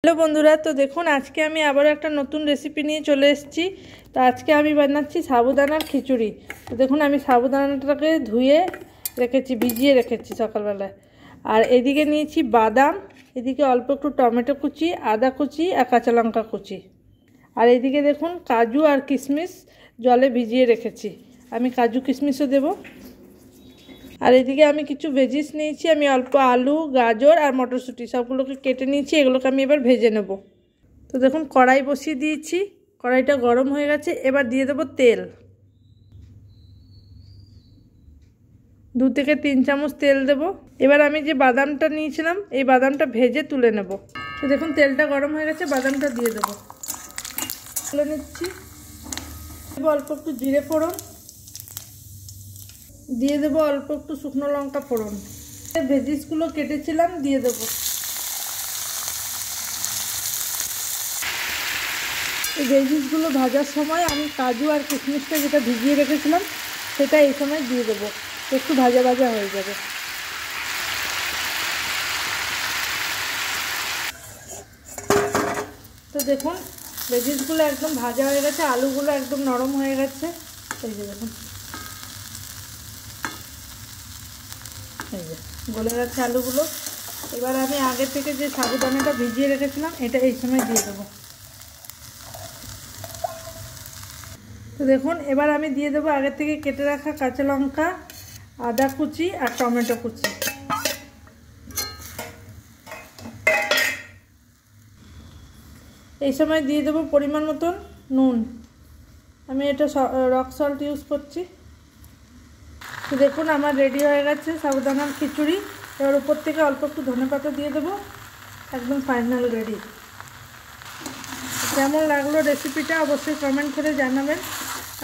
Hello বন্ধুরা, তো দেখুন আজকে আমি আবারও একটা নতুন রেসিপি নিয়ে চলে এসেছি। তো আজকে আমি বানাচ্ছি সাবুদানার খিচুড়ি। তো দেখুন আমি সাবুদানাটাকে ধুয়ে রেখেছি, ভিজিয়ে রেখেছি সকালবেলায়। আর এদিকে নিয়েছি বাদাম, এদিকে অল্প একটু টমেটো কুচি, আদা কুচি আর কাঁচা লঙ্কা কুচি। আর এদিকে দেখুন কাজু আর কিশমিশ জলে ভিজিয়ে রেখেছি, আমি কাজু কিশমিশও দেবো। আর এদিকে আমি কিছু ভেজিস নিয়েছি, আমি অল্প আলু, গাজর আর মটরশুঁটি সবগুলোকে কেটে নিয়েছি, এগুলোকে আমি এবার ভেজে নেব। তো দেখুন কড়াই বসিয়ে দিয়েছি, কড়াইটা গরম হয়ে গেছে। এবার দিয়ে দেবো তেল, 2 থেকে 3 চামচ তেল দেব। এবার আমি যে বাদামটা নিয়েছিলাম এই বাদামটা ভেজে তুলে নেব। তো দেখুন তেলটা গরম হয়ে গেছে, বাদামটা দিয়ে দেবো, তুলে নিচ্ছি। অল্প একটু জিরে ফোড়ন দিয়ে দেবো, অল্প একটু শুকনো লঙ্কা ফোড়ন, ভেজিসগুলো কেটেছিলাম দিয়ে দেবো। এই ভেজিসগুলো ভাজার সময় আমি কাজু আর কিশমিশটা যেটা ভিজিয়ে রেখেছিলাম সেটা এই সময় দিয়ে দেবো, একটু ভাজা ভাজা হয়ে যাবে। তো দেখুন ভেজিসগুলো একদম ভাজা হয়ে গেছে, আলুগুলো একদম নরম হয়ে গেছে। এই যে দেখুন, এই যে গলে গেছে আলুগুলো। এবার আমি আগে থেকে যে সাবুদানাটা ভিজিয়ে রেখেছিলাম এটা এই সময় দিয়ে দেবো। তো দেখুন এবার আমি দিয়ে দেবো আগে থেকে কেটে রাখা কাঁচা লঙ্কা, আদা কুচি আর টমেটো কুচি। এই সময় দিয়ে দেবো পরিমাণ মতন নুন, আমি এটা রক সল্ট ইউজ করছি। তো দেখুন আমার রেডি হয়ে গেছে সাবুদানার খিচুড়ি। এবার উপর থেকে অল্প একটু ধনেপাতা দিয়ে দেবো, একদম ফাইনাল রেডি। কেমন লাগলো রেসিপিটা অবশ্যই কমেন্ট করে জানাবেন।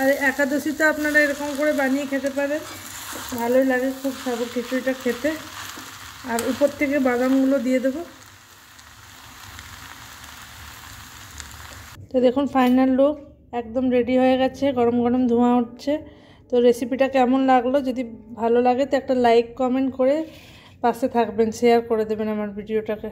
আর একাদশীতে আপনারা এরকম করে বানিয়ে খেতে পারেন, ভালোই লাগে খুব সাবু খিচুড়িটা খেতে। আর উপর থেকে বাদামগুলো দিয়ে দেবো। তো দেখুন ফাইনাল লুক একদম রেডি হয়ে গেছে, গরম গরম ধোঁয়া উঠছে। তো রেসিপিটা কেমন লাগলো, যদি ভালো লাগে তো একটা লাইক কমেন্ট করে পাশে থাকবেন, শেয়ার করে দেবেন আমার ভিডিওটাকে।